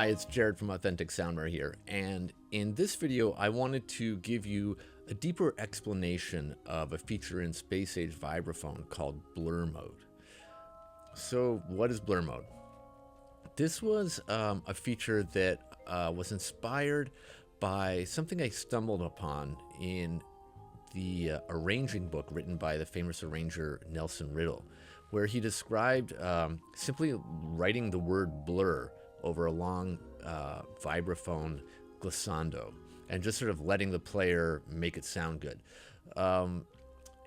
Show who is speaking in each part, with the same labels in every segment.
Speaker 1: Hi, it's Jared from Authentic Soundware here, and in this video I wanted to give you a deeper explanation of a feature in Space Age Vibraphone called blur mode. So what is blur mode? This was a feature that was inspired by something I stumbled upon in the arranging book written by the famous arranger Nelson Riddle, where he described simply writing the word blur over a long vibraphone glissando and just sort of letting the player make it sound good.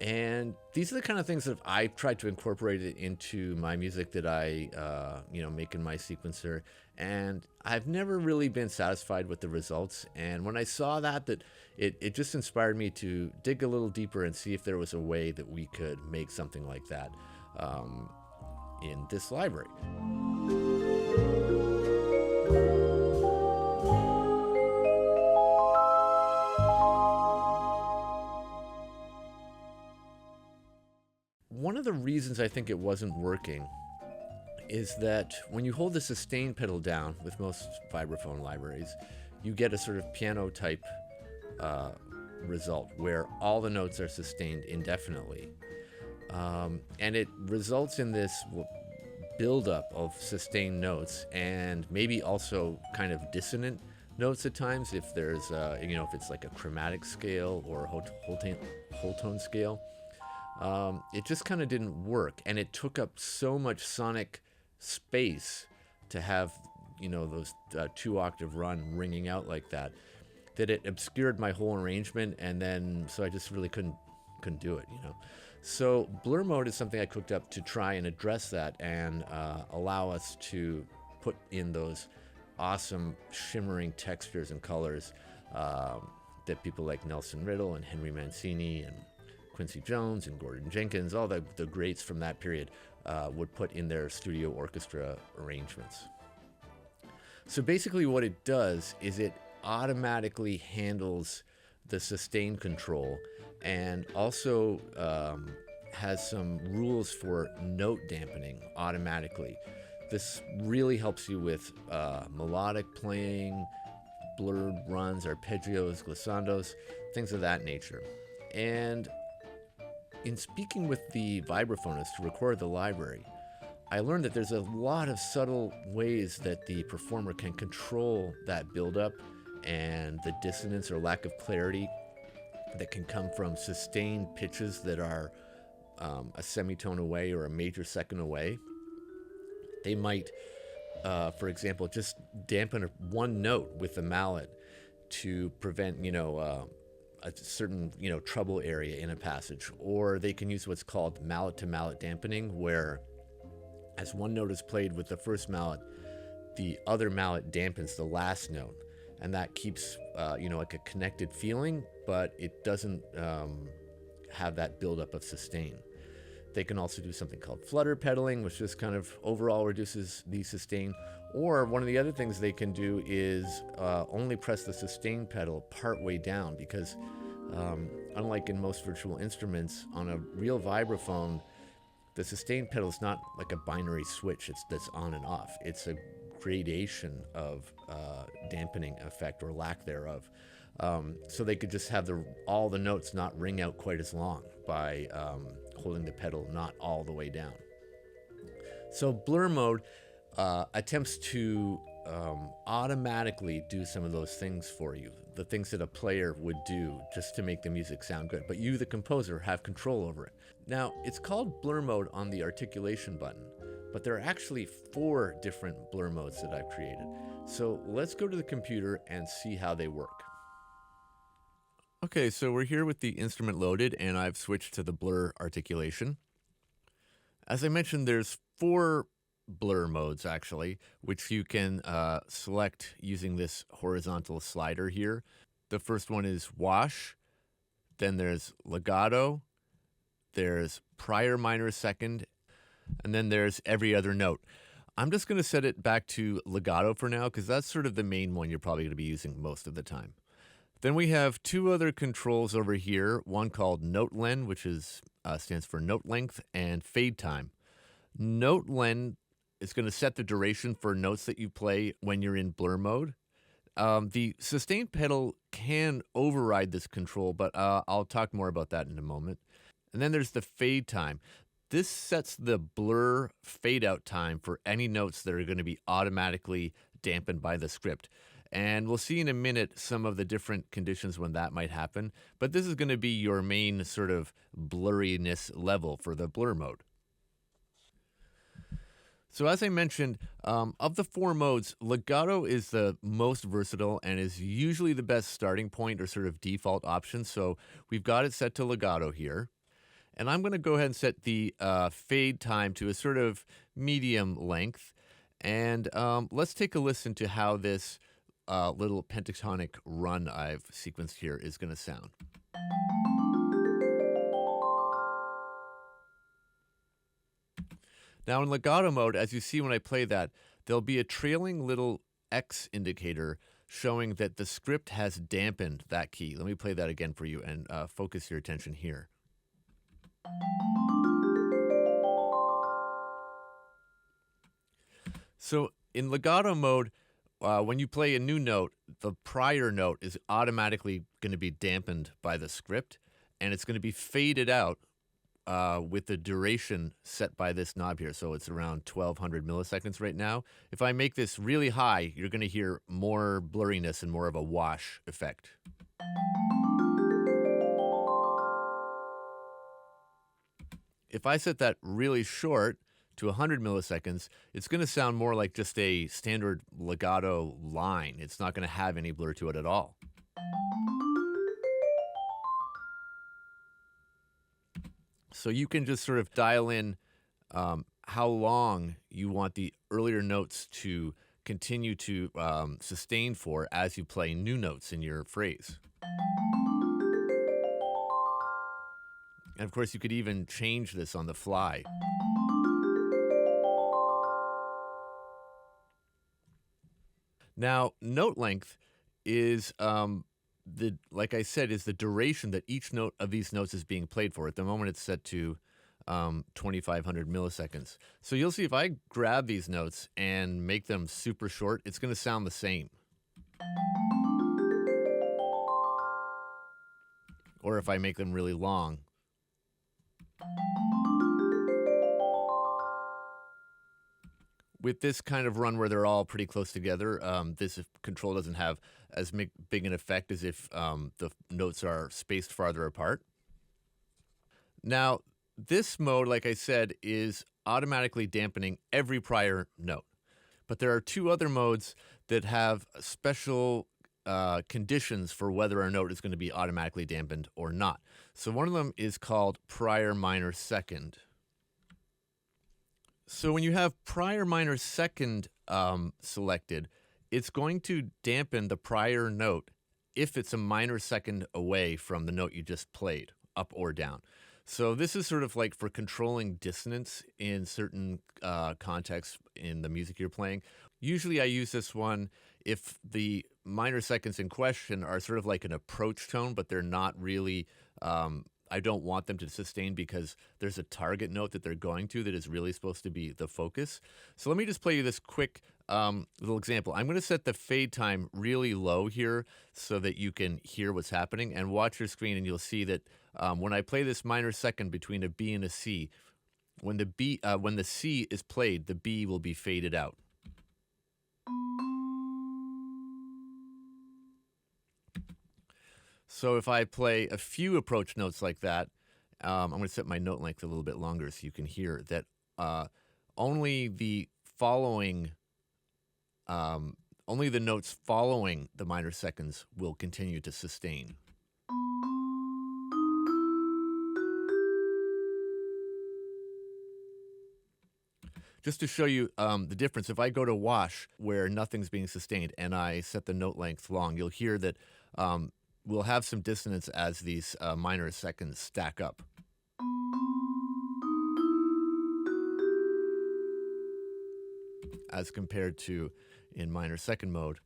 Speaker 1: And these are the kind of things that I've tried to incorporate it into my music that I make in my sequencer, and I've never really been satisfied with the results. And when I saw that it just inspired me to dig a little deeper and see if there was a way that we could make something like that in this library. One of the reasons I think it wasn't working is that when you hold the sustain pedal down with most vibraphone libraries, you get a sort of piano type result where all the notes are sustained indefinitely. And it results in this buildup of sustained notes and maybe also kind of dissonant notes at times if there's, if it's like a chromatic scale or a whole tone scale. It just kind of didn't work, and it took up so much sonic space to have, those 2-octave run ringing out like that it obscured my whole arrangement, and then so I just really couldn't do it, So blur mode is something I cooked up to try and address that and allow us to put in those awesome shimmering textures and colors that people like Nelson Riddle and Henry Mancini and Quincy Jones and Gordon Jenkins, all the greats from that period, would put in their studio orchestra arrangements. So basically what it does is it automatically handles the sustain control and also has some rules for note dampening automatically. This really helps you with melodic playing, blurred runs, arpeggios, glissandos, things of that nature. And in speaking with the vibraphonist to record the library, I learned that there's a lot of subtle ways that the performer can control that buildup and the dissonance or lack of clarity that can come from sustained pitches that are a semitone away or a major second away. They might, for example, just dampen one note with the mallet to prevent, a certain treble area in a passage, or they can use what's called mallet to mallet dampening, where as one note is played with the first mallet, the other mallet dampens the last note, and that keeps like a connected feeling, but it doesn't have that buildup of sustain. They can also do something called flutter pedaling, which just kind of overall reduces the sustain. Or one of the other things they can do is only press the sustain pedal partway down, because unlike in most virtual instruments, on a real vibraphone, the sustain pedal is not like a binary switch that's on and off. It's a gradation of dampening effect or lack thereof. So they could just have all the notes not ring out quite as long by holding the pedal not all the way down. So blur mode attempts to automatically do some of those things for you, the things that a player would do just to make the music sound good, but you, the composer, have control over it. Now, it's called blur mode on the articulation button, but there are actually 4 different blur modes that I've created. So let's go to the computer and see how they work. Okay, so we're here with the instrument loaded, and I've switched to the blur articulation. As I mentioned, there's 4 blur modes actually, which you can select using this horizontal slider here. The first one is wash, then there's legato, there's prior minor second, and then there's every other note. I'm just going to set it back to legato for now, because that's sort of the main one you're probably going to be using most of the time. Then we have 2 other controls over here, one called note len, which stands for note length, and fade time. Note len is going to set the duration for notes that you play when you're in blur mode. The sustain pedal can override this control, but I'll talk more about that in a moment. And then there's the fade time. This sets the blur fade out time for any notes that are going to be automatically dampened by the script. And we'll see in a minute some of the different conditions when that might happen. But this is going to be your main sort of blurriness level for the blur mode. So as I mentioned, of the 4 modes, legato is the most versatile and is usually the best starting point or sort of default option. So we've got it set to legato here. And I'm going to go ahead and set the fade time to a sort of medium length. And let's take a listen to how this little pentatonic run I've sequenced here is going to sound. Now in legato mode, as you see when I play that, there'll be a trailing little X indicator showing that the script has dampened that key. Let me play that again for you and focus your attention here. So in legato mode, when you play a new note, the prior note is automatically going to be dampened by the script, and it's going to be faded out with the duration set by this knob here. So it's around 1200 milliseconds right now. If I make this really high, you're going to hear more blurriness and more of a wash effect. If I set that really short to 100 milliseconds, it's going to sound more like just a standard legato line. It's not going to have any blur to it at all. So you can just sort of dial in how long you want the earlier notes to continue to sustain for as you play new notes in your phrase. And of course, you could even change this on the fly. Now, note length is like I said, is the duration that each note of these notes is being played for. At the moment, it's set to 2500 milliseconds. So you'll see if I grab these notes and make them super short, it's going to sound the same. Or if I make them really long. With this kind of run where they're all pretty close together, this control doesn't have as big an effect as if the notes are spaced farther apart. Now, this mode, like I said, is automatically dampening every prior note. But there are 2 other modes that have special conditions for whether a note is going to be automatically dampened or not. So one of them is called prior minor second. So when you have prior minor second selected, it's going to dampen the prior note if it's a minor second away from the note you just played, up or down. So this is sort of like for controlling dissonance in certain contexts in the music you're playing. Usually I use this one if the minor seconds in question are sort of like an approach tone, but they're not really I don't want them to sustain because there's a target note that they're going to that is really supposed to be the focus. So let me just play you this quick little example. I'm going to set the fade time really low here so that you can hear what's happening, and watch your screen and you'll see that when I play this minor second between a B and a C, when the C is played, the B will be faded out. So if I play a few approach notes like that, I'm going to set my note length a little bit longer so you can hear that only the notes following the minor seconds will continue to sustain. Just to show you the difference, if I go to wash where nothing's being sustained and I set the note length long, you'll hear that we'll have some dissonance as these minor seconds stack up. As compared to in minor second mode.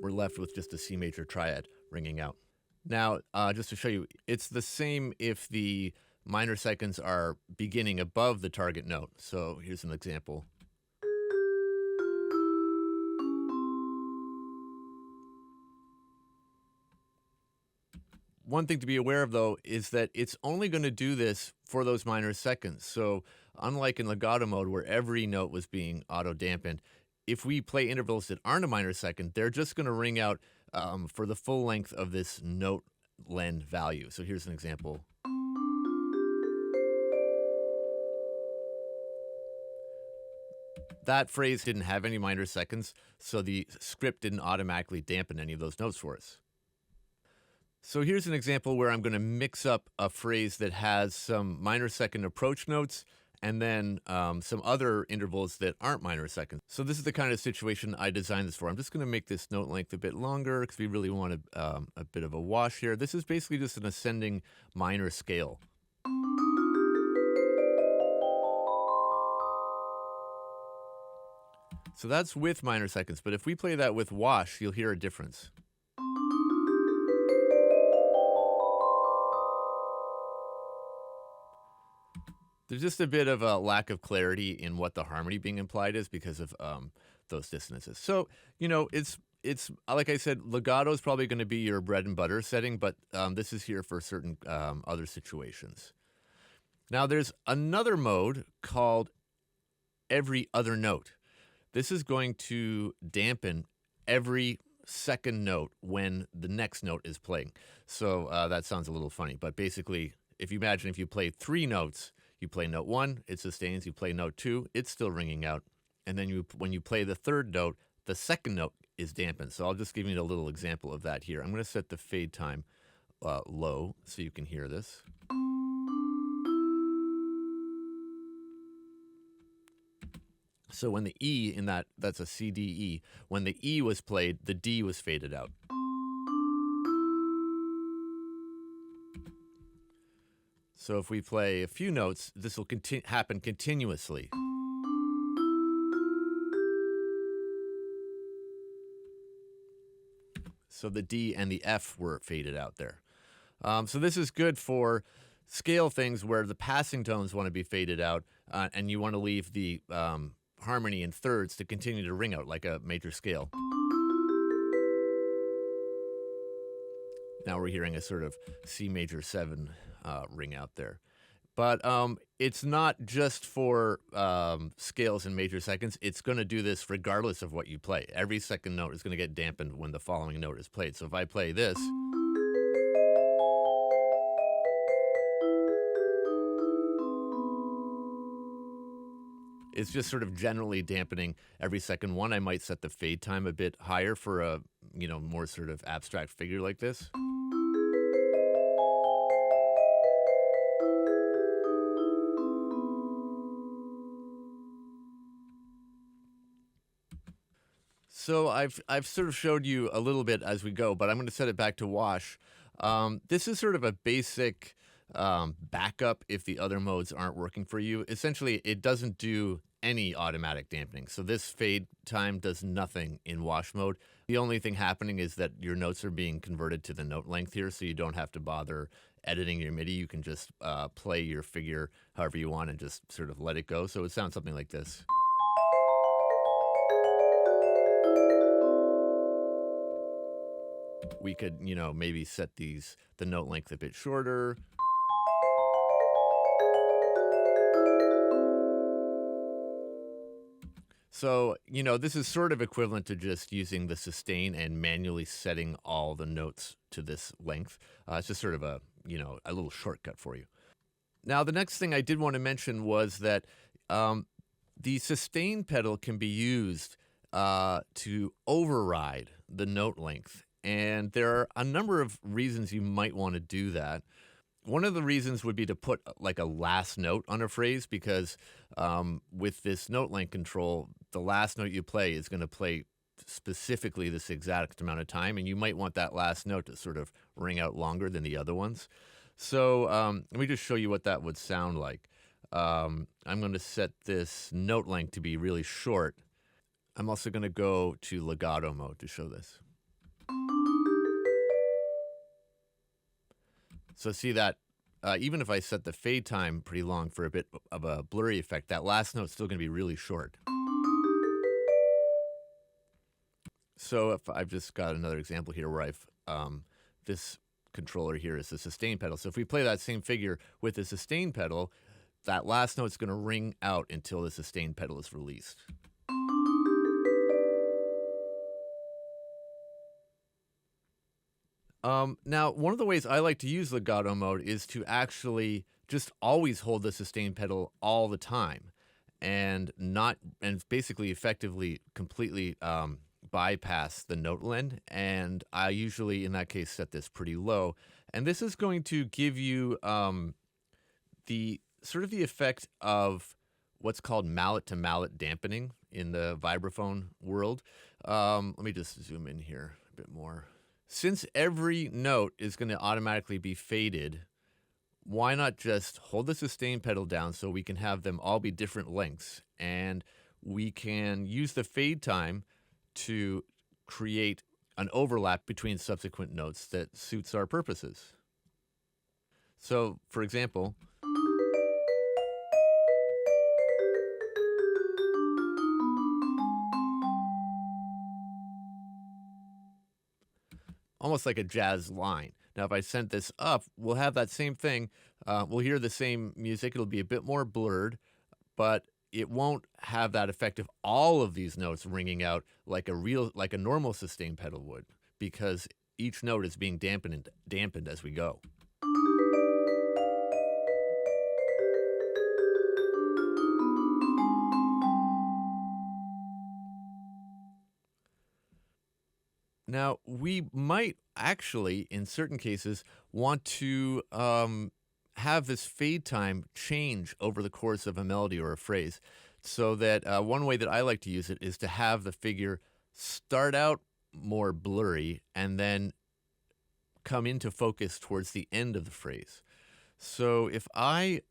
Speaker 1: We're left with just a C major triad ringing out. Now, just to show you, it's the same if the minor seconds are beginning above the target note. So here's an example. One thing to be aware of, though, is that it's only going to do this for those minor seconds. So unlike in legato mode where every note was being auto-dampened, if we play intervals that aren't a minor second, they're just going to ring out for the full length of this note len value. So here's an example. That phrase didn't have any minor seconds, so the script didn't automatically dampen any of those notes for us. So here's an example where I'm going to mix up a phrase that has some minor second approach notes and then some other intervals that aren't minor seconds. So this is the kind of situation I designed this for. I'm just going to make this note length a bit longer because we really want a bit of a wash here. This is basically just an ascending minor scale. So that's with minor seconds, but if we play that with wash, you'll hear a difference. There's just a bit of a lack of clarity in what the harmony being implied is because of those dissonances. So, you know, it's like I said, legato is probably going to be your bread and butter setting, but this is here for certain other situations. Now, there's another mode called every other note. This is going to dampen every second note when the next note is playing. So that sounds a little funny, but basically, if you imagine if you play 3 notes, you play note 1, it sustains. You play note 2, it's still ringing out. And then when you play the third note, the second note is dampened. So I'll just give you a little example of that here. I'm going to set the fade time low so you can hear this. So when the E in that's a C, D, E. When the E was played, the D was faded out. So if we play a few notes, this will happen continuously. So the D and the F were faded out there. So this is good for scale things where the passing tones want to be faded out, and you want to leave the harmony in thirds to continue to ring out like a major scale. Now we're hearing a sort of C major 7 ring out there. But it's not just for scales and major seconds. It's going to do this regardless of what you play. Every second note is going to get dampened when the following note is played. So if I play this, it's just sort of generally dampening every second one. I might set the fade time a bit higher for a, you know, more sort of abstract figure like this. So I've sort of showed you a little bit as we go, but I'm going to set it back to wash. This is sort of a basic backup if the other modes aren't working for you. Essentially, it doesn't do any automatic dampening. So this fade time does nothing in wash mode. The only thing happening is that your notes are being converted to the note length here, so you don't have to bother editing your MIDI. You can just play your figure however you want and just sort of let it go. So it sounds something like this. We could, you know, maybe set the note length a bit shorter. So, you know, this is sort of equivalent to just using the sustain and manually setting all the notes to this length. It's just sort of a, you know, a little shortcut for you. Now, the next thing I did want to mention was that the sustain pedal can be used to override the note length. And there are a number of reasons you might want to do that. One of the reasons would be to put like a last note on a phrase because with this note length control, the last note you play is going to play specifically this exact amount of time, and you might want that last note to sort of ring out longer than the other ones. So let me just show you what that would sound like. I'm going to set this note length to be really short. I'm also going to go to legato mode to show this. So see that even if I set the fade time pretty long for a bit of a blurry effect, that last note's still going to be really short. So if I've just got another example here where I've, this controller here is the sustain pedal. So if we play that same figure with the sustain pedal, that last note's going to ring out until the sustain pedal is released. Now, one of the ways I like to use legato mode is to actually just always hold the sustain pedal all the time and basically effectively completely bypass the note blend. And I usually, in that case, set this pretty low. And this is going to give you the sort of the effect of what's called mallet to mallet dampening in the vibraphone world. Let me just zoom in here a bit more. Since every note is going to automatically be faded, why not just hold the sustain pedal down so we can have them all be different lengths, and we can use the fade time to create an overlap between subsequent notes that suits our purposes. So, for example, almost like a jazz line. Now, if I sent this up, we'll have that same thing. We'll hear the same music. It'll be a bit more blurred, but it won't have that effect of all of these notes ringing out like a normal sustain pedal would, because each note is being dampened as we go. Now, we might actually, in certain cases, want to have this fade time change over the course of a melody or a phrase. So that one way that I like to use it is to have the figure start out more blurry and then come into focus towards the end of the phrase. So if I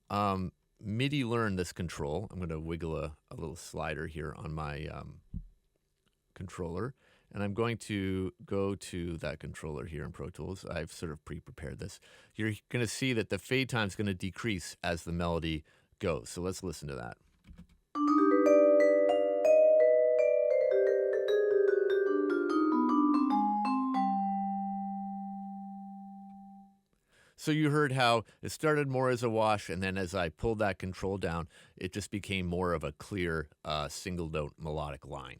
Speaker 1: MIDI learn this control, I'm going to wiggle a little slider here on my controller. And I'm going to go to that controller here in Pro Tools. I've sort of pre-prepared this. You're going to see that the fade time is going to decrease as the melody goes. So let's listen to that. So you heard how it started more as a wash, and then as I pulled that control down, it just became more of a clear single note melodic line.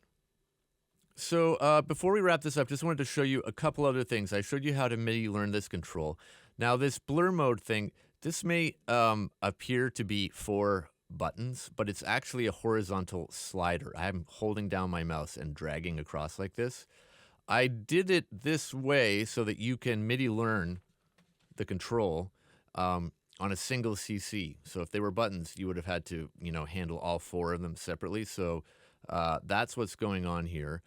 Speaker 1: So before we wrap this up, just wanted to show you a couple other things. I showed you how to MIDI learn this control. Now, this blur mode thing, this may appear to be 4 buttons, but it's actually a horizontal slider. I'm holding down my mouse and dragging across like this. I did it this way so that you can MIDI learn the control on a single CC. So if they were buttons, you would have had to, handle all 4 of them separately. So that's what's going on here.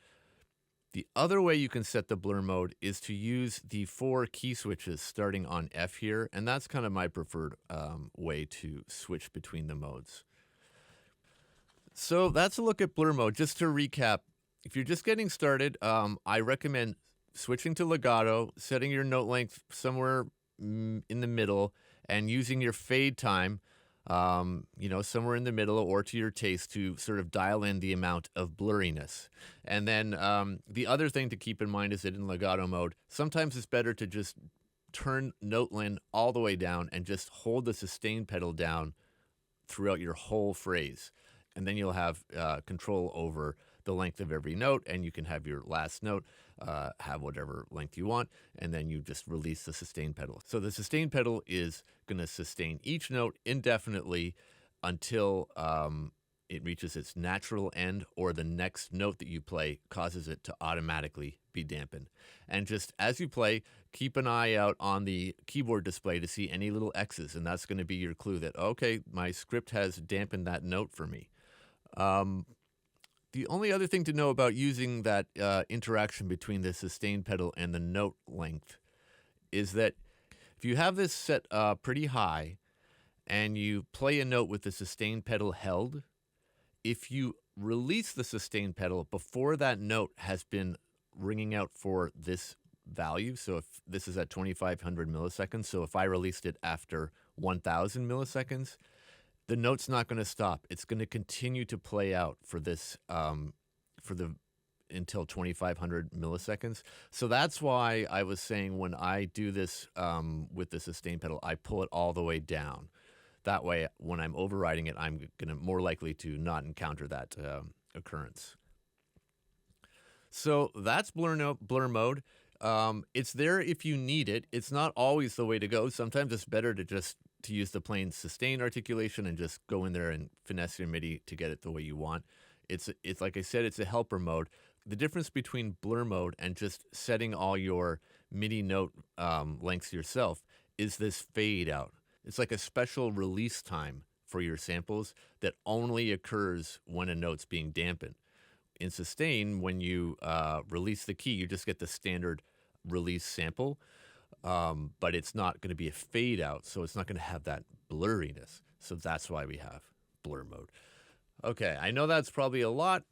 Speaker 1: The other way you can set the blur mode is to use the 4 key switches starting on F here, and that's kind of my preferred way to switch between the modes. So that's a look at blur mode. Just to recap, if you're just getting started, I recommend switching to legato, setting your note length somewhere in the middle, and using your fade time somewhere in the middle or to your taste to sort of dial in the amount of blurriness. And then the other thing to keep in mind is that in legato mode, sometimes it's better to just turn note blend all the way down and just hold the sustain pedal down throughout your whole phrase. And then you'll have control over the length of every note, and you can have your last note have whatever length you want, and then you just release the sustain pedal. So the sustain pedal is going to sustain each note indefinitely until it reaches its natural end, or the next note that you play causes it to automatically be dampened. And just as you play, keep an eye out on the keyboard display to see any little X's, and that's going to be your clue that, okay, my script has dampened that note for me. The only other thing to know about using that interaction between the sustain pedal and the note length is that if you have this set pretty high and you play a note with the sustain pedal held, if you release the sustain pedal before that note has been ringing out for this value, so if this is at 2500 milliseconds, so if I released it after 1000 milliseconds, the note's not going to stop. It's going to continue to play out for this, until 2500 milliseconds. So that's why I was saying when I do this with the sustain pedal, I pull it all the way down. That way, when I'm overriding it, I'm more likely to not encounter that occurrence. So that's blur mode. It's there if you need it. It's not always the way to go. Sometimes it's better to use the plain sustain articulation and just go in there and finesse your MIDI to get it the way you want. It's like I said, it's a helper mode. The difference between blur mode and just setting all your MIDI note lengths yourself is this fade out. It's like a special release time for your samples that only occurs when a note's being dampened. In sustain, when you release the key, you just get the standard release sample, but it's not going to be a fade out, so it's not going to have that blurriness. So that's why we have blur mode. Okay, I know that's probably a lot.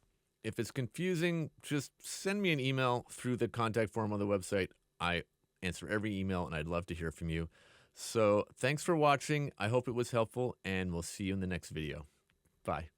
Speaker 1: If it's confusing, just send me an email through the contact form on the website. I answer every email, and I'd love to hear from you. So thanks for watching. I hope it was helpful, and we'll see you in the next video. Bye.